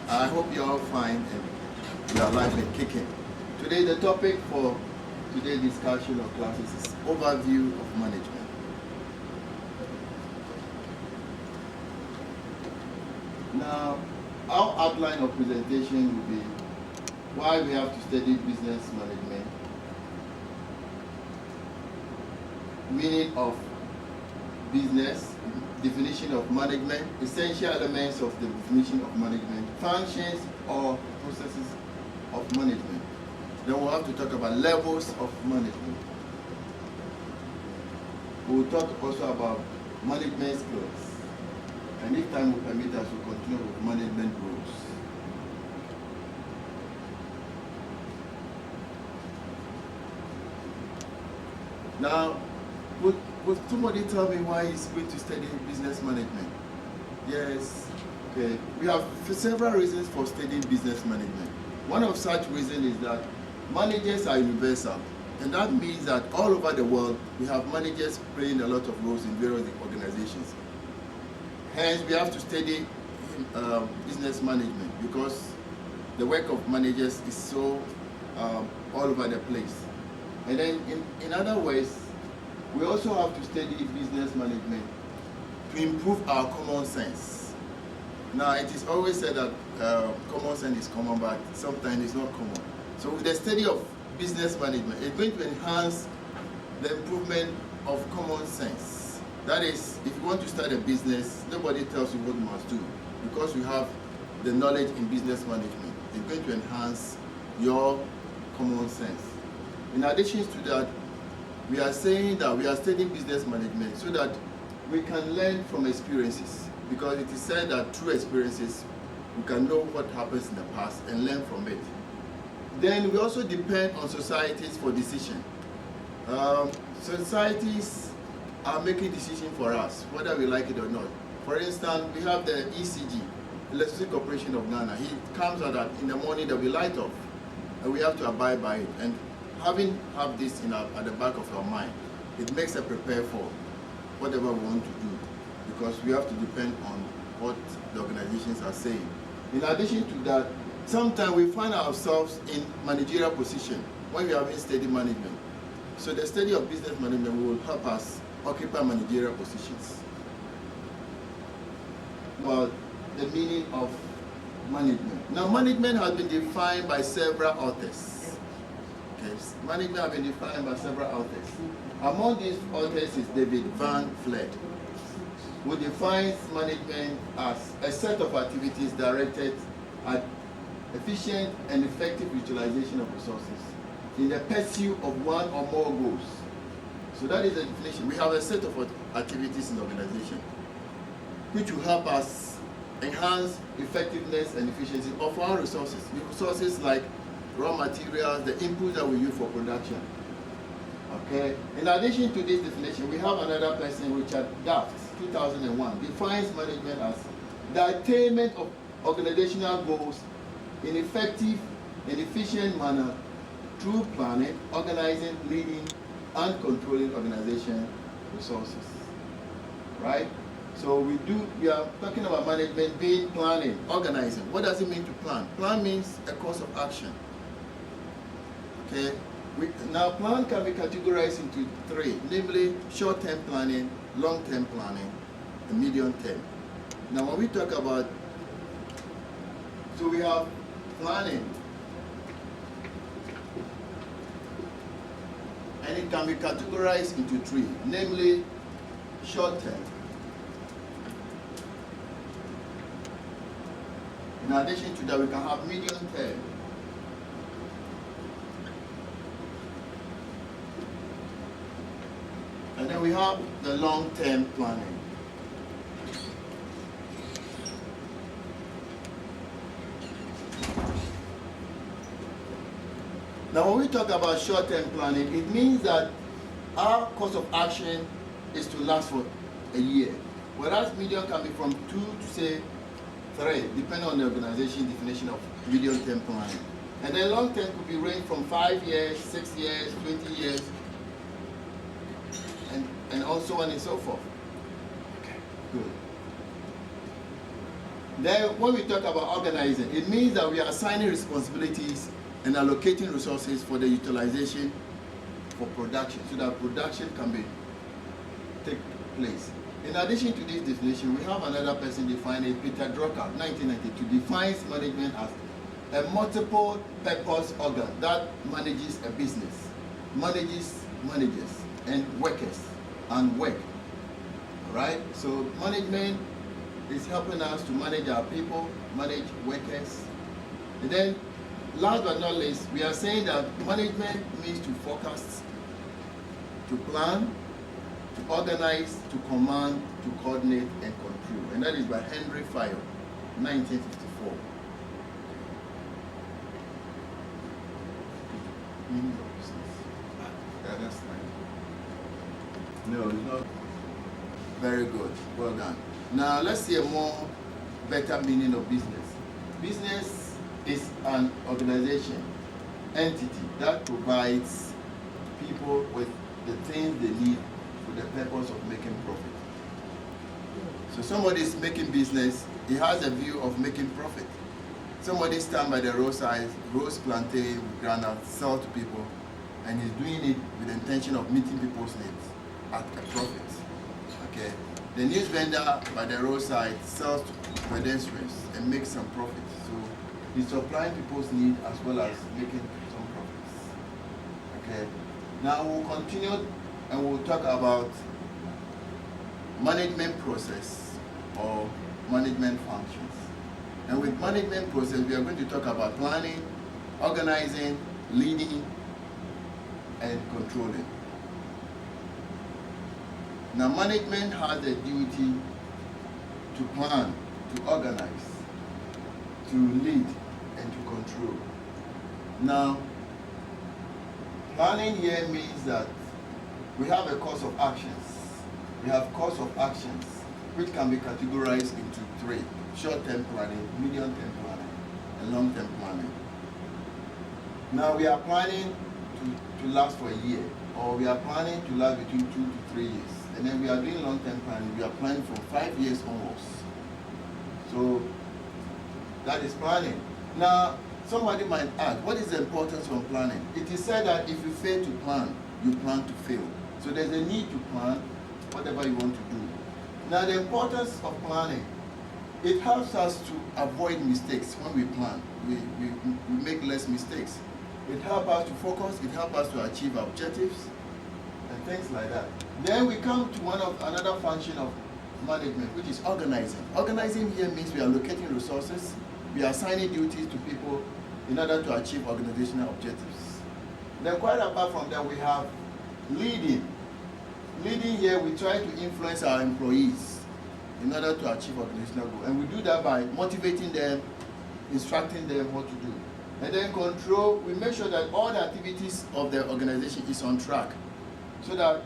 I hope you're all fine and your life is kicking. Today the topic for today's discussion of classes is overview of management. Now, our outline of presentation will be why we have to study business management, meaning of business, definition of management, essential elements of the definition of management, functions or processes of management. Then we'll have to talk about levels of management. We'll talk also about management skills. And if time will permit us, we'll continue with management rules. Now, would somebody tell me why he's going to study business management? Yes. Okay. We have several reasons for studying business management. One of such reasons is that managers are universal. And that means that all over the world, we have managers playing a lot of roles in various organizations. Hence, we have to study business management because the work of managers is so all over the place. And then in other ways, we also have to study business management to improve our common sense. Now, it is always said that common sense is common, but sometimes it's not common. So with the study of business management, it's going to enhance the improvement of common sense. That is, if you want to start a business, nobody tells you what you must do because you have the knowledge in business management. It's going to enhance your common sense. In addition to that, we are saying that we are studying business management so that we can learn from experiences, because it is said that through experiences we can know what happens in the past and learn from it. Then we also depend on societies for decision. Societies are making decisions for us, whether we like it or not. For instance, we have the ECG, Electricity Corporation of Ghana. It comes out that in the morning there will be light off, and we have to abide by it. And having this at the back of our mind, it makes us prepare for whatever we want to do, because we have to depend on what the organizations are saying. In addition to that, sometimes we find ourselves in managerial position when we haven't studied management. So the study of business management will help us occupy managerial positions. Well, the meaning of management. Now, management has been defined by several authors. Management has been defined by several authors. Among these authors is David Van Vleet, who defines management as a set of activities directed at efficient and effective utilization of resources in the pursuit of one or more goals. So that is the definition. We have a set of activities in the organization which will help us enhance effectiveness and efficiency of our resources. The resources like raw materials, the input that we use for production. Okay. In addition to this definition, we have another person, Richard Daft, 2001, defines management as the attainment of organizational goals in effective and efficient manner through planning, organizing, leading, and controlling organization resources. Right? So we are talking about management being planning, organizing. What does it mean to plan? Plan means a course of action. Okay. Now, plan can be categorized into three, namely short-term planning, long-term planning, and medium-term. Now, when we talk about, so we have planning, and it can be categorized into three, namely short-term. In addition to that, we can have medium-term. And then we have the long-term planning. Now, when we talk about short-term planning, it means that our course of action is to last for a year. Whereas medium can be from 2 to say 3, depending on the organization definition of medium-term planning. And then long-term could be range from 5 years, 6 years, 20 years, and also on and so forth. Okay, good. Then when we talk about organizing, it means that we are assigning responsibilities and allocating resources for the utilization for production, so that production can take place. In addition to this definition, we have another person defined it, Peter Drucker, 1992, defines management as a multiple purpose organ that manages a business, manages managers and workers and work. Alright? So management is helping us to manage our people, manage workers. And then last but not least, we are saying that management means to focus, to plan, to organize, to command, to coordinate, and control. And that is by Henry Fayol, 1954. Yeah, that's nice. No, it's not. Very good. Well done. Now let's see a more better meaning of business. Business is an organization, entity that provides people with the things they need for the purpose of making profit. So somebody is making business, he has a view of making profit. Somebody stand by the roadside, roast plantain with granite, sell to people, and he's doing it with the intention of meeting people's needs at a profit. Okay. The news vendor by the roadside sells to pedestrians and makes some profit. So he's supplying people's needs as well as making some profits. Okay. Now we'll continue and we'll talk about management process or management functions. And with management process, we are going to talk about planning, organizing, leading, and controlling. Now, management has a duty to plan, to organize, to lead, and to control. Now, planning here means that we have a course of actions. We have course of actions, which can be categorized into three: short-term planning, medium-term planning, and long-term planning. Now, we are planning to last for a year, or we are planning to last between 2 to 3 years. And then we are doing long-term planning. We are planning from 5 years onwards. So that is planning. Now, somebody might ask, what is the importance of planning? It is said that if you fail to plan, you plan to fail. So there's a need to plan whatever you want to do. Now, the importance of planning, it helps us to avoid mistakes when we plan. We make less mistakes. It helps us to focus. It helps us to achieve objectives and things like that. Then we come to another function of management, which is organizing. Organizing here means we are allocating resources, we are assigning duties to people in order to achieve organizational objectives. Then quite apart from that, we have leading. Leading here, we try to influence our employees in order to achieve organizational goals. And we do that by motivating them, instructing them what to do. And then control, we make sure that all the activities of the organization is on track. So that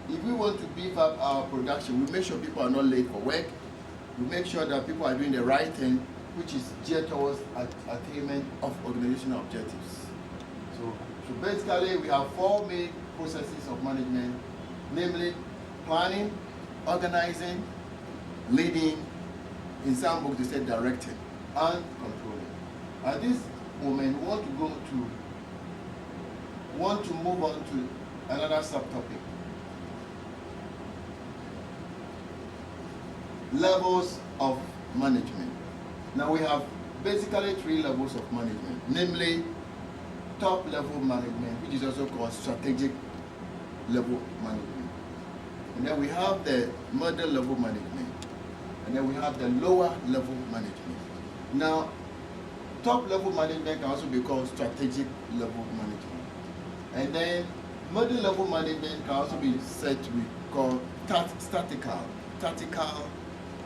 if we want to beef up our production, we make sure people are not late for work. We make sure that people are doing the right thing, which is geared towards attainment of organizational objectives. So basically, we have 4 main processes of management, namely planning, organizing, leading, in some books they say directing, and controlling. At this moment, we want to move on to another subtopic. Levels of management. Now we have basically 3 levels of management, namely top level management, which is also called strategic level management. And then we have the middle level management. And then we have the lower level management. Now, top level management can also be called strategic level management. And then middle level management can also be said to be called tactical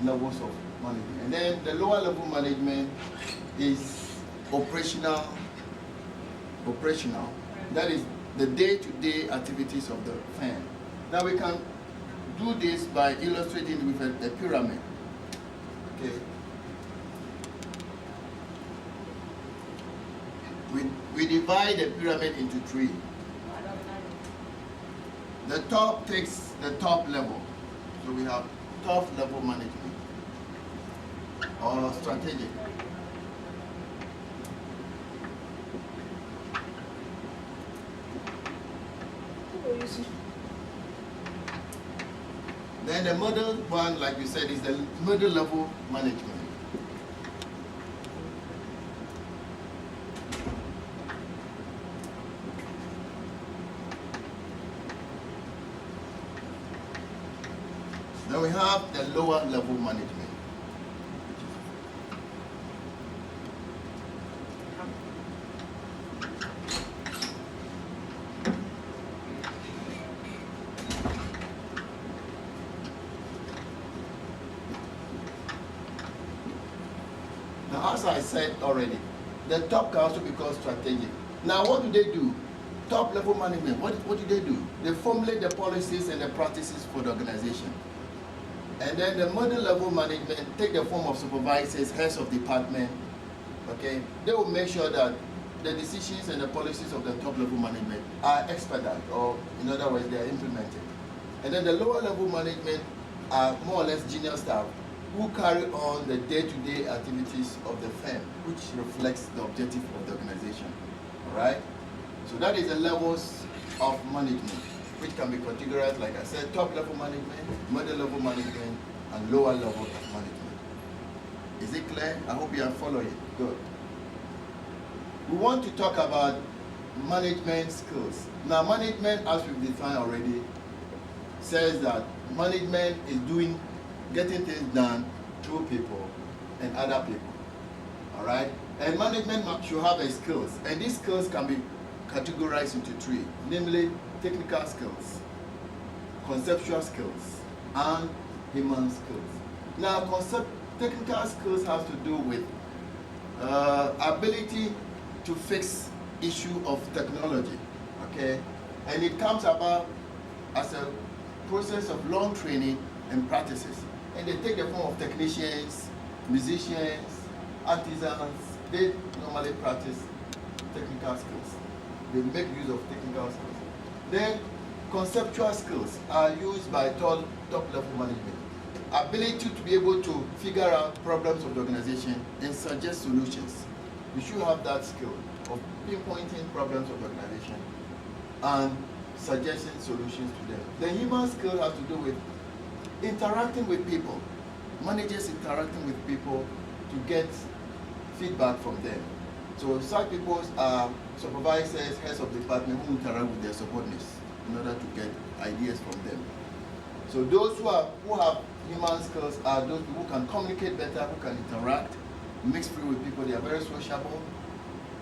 levels of management. And then the lower level management is operational. That is the day-to-day activities of the firm. Now we can do this by illustrating with a pyramid. Okay. We divide the pyramid into 3. The top takes the top level. So we have top level management. or strategic. Then the middle one, like we said, is the middle level management. Then we have the lower level management. Now, as I said already, the top can also be called strategic. Now, what do? Top level management, what do? They formulate the policies and the practices for the organization. And then the middle level management take the form of supervisors, heads of department, okay? They will make sure that the decisions and the policies of the top level management are expedited, or in other words, they are implemented. And then the lower level management are more or less junior staff who carry on the day-to-day activities of the firm, which reflects the objective of the organization, all right? So that is the levels of management, which can be categorized, like I said, top level management, middle level management, and lower level of management. Is it clear? I hope you are following. Good. We want to talk about management skills. Now, management, as we've defined already, says that management is getting things done through people and other people. All right? And management should have a skills, and these skills can be categorized into three, namely technical skills, conceptual skills, and human skills. Now, technical skills have to do with ability to fix issue of technology, okay? And it comes about as a process of long training and practices. And they take the form of technicians, musicians, artisans. They normally practice technical skills. They make use of technical skills. Then conceptual skills are used by top level management. Ability to be able to figure out problems of the organization and suggest solutions. You should have that skill of pinpointing problems of the organization and suggesting solutions to them. The human skill has to do with interacting with people. Managers interacting with people to get feedback from them. So such people are supervisors, heads of department who interact with their subordinates in order to get ideas from them. So those who have human skills are those who can communicate better, who can interact, mix free with people. They are very sociable,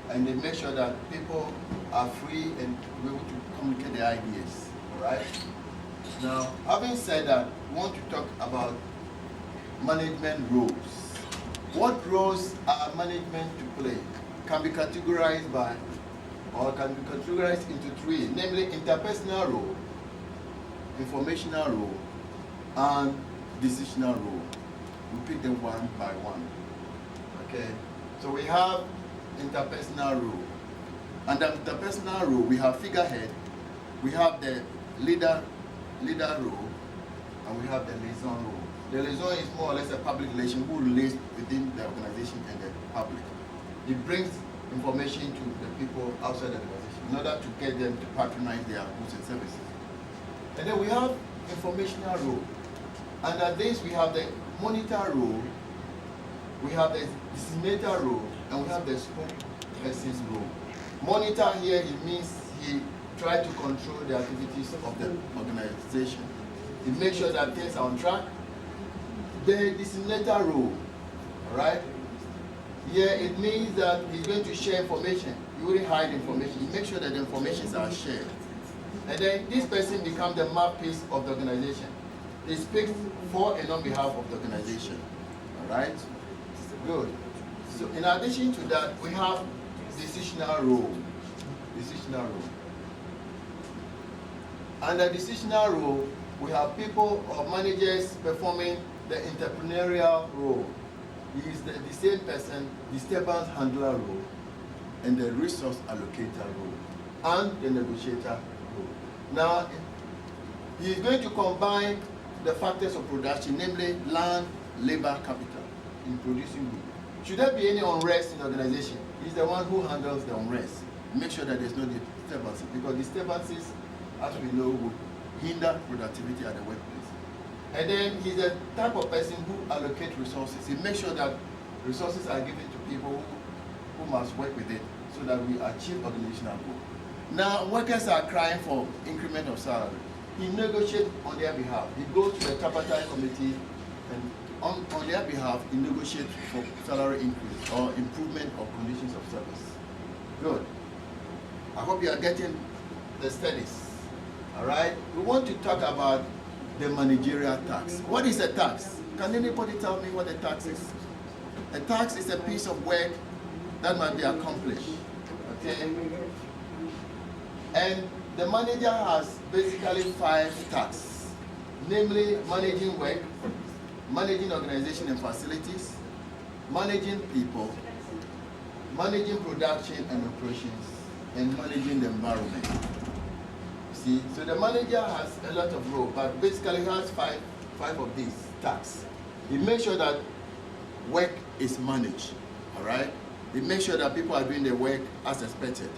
and they make sure that people are free and be able to communicate their ideas. All right. Now, having said that, we want to talk about management roles. What roles are management to play? Can be categorized by, or can be categorized into three, namely interpersonal role, informational role, and decisional role. We pick them one by one. Okay, so we have interpersonal role. Under interpersonal role, we have figurehead, we have the leader role, and we have the liaison role. The liaison is more or less a public relation who relates within the organization and the public. It brings information to the people outside the organization in order to get them to patronize their goods and services. And then we have informational role. Under this, we have the monitor role, we have the disseminator role, and we have the spokesperson's role. Monitor here, it means he tries to control the activities of the organization. He makes sure that things are on track. The disseminator role, all right? Here it means that he's going to share information. He wouldn't hide information. He makes sure that the information are shared. And then this person becomes the mouthpiece of the organization. He speaks for and on behalf of the organization. All right? Good. So in addition to that, we have decisional role. Decisional role. Under decisional role, we have people or managers performing the entrepreneurial role. He is the same person, disturbance handler role, and the resource allocator role, and the negotiator role. Now, he is going to combine the factors of production, namely land, labor, capital. in producing goods. Should there be any unrest in the organization, he's the one who handles the unrest. Make sure that there's no disturbances, because disturbances, as we know, will hinder productivity at the workplace. And then he's the type of person who allocates resources. He makes sure that resources are given to people who must work with it so that we achieve organizational goal. Now, workers are crying for increment of salary. He negotiates on their behalf. He goes to the tripartite committee and on their behalf, he negotiates for salary increase or improvement of conditions of service. Good. I hope you are getting the studies. All right? We want to talk about the managerial tax. What is a tax? Can anybody tell me what a tax is? A tax is a piece of work that must be accomplished. Okay? And the manager has basically 5 tasks, namely managing work, managing organization and facilities, managing people, managing production and operations, and managing the environment. See, so the manager has a lot of roles, but basically he has five of these tasks. He makes sure that work is managed, all right? He makes sure that people are doing their work as expected.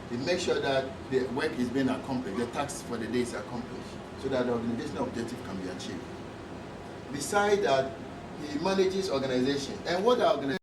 He makes sure that the work is being accomplished, the task for the day is accomplished, so that the organizational objective can be achieved. Besides that, he manages organization. And what the organization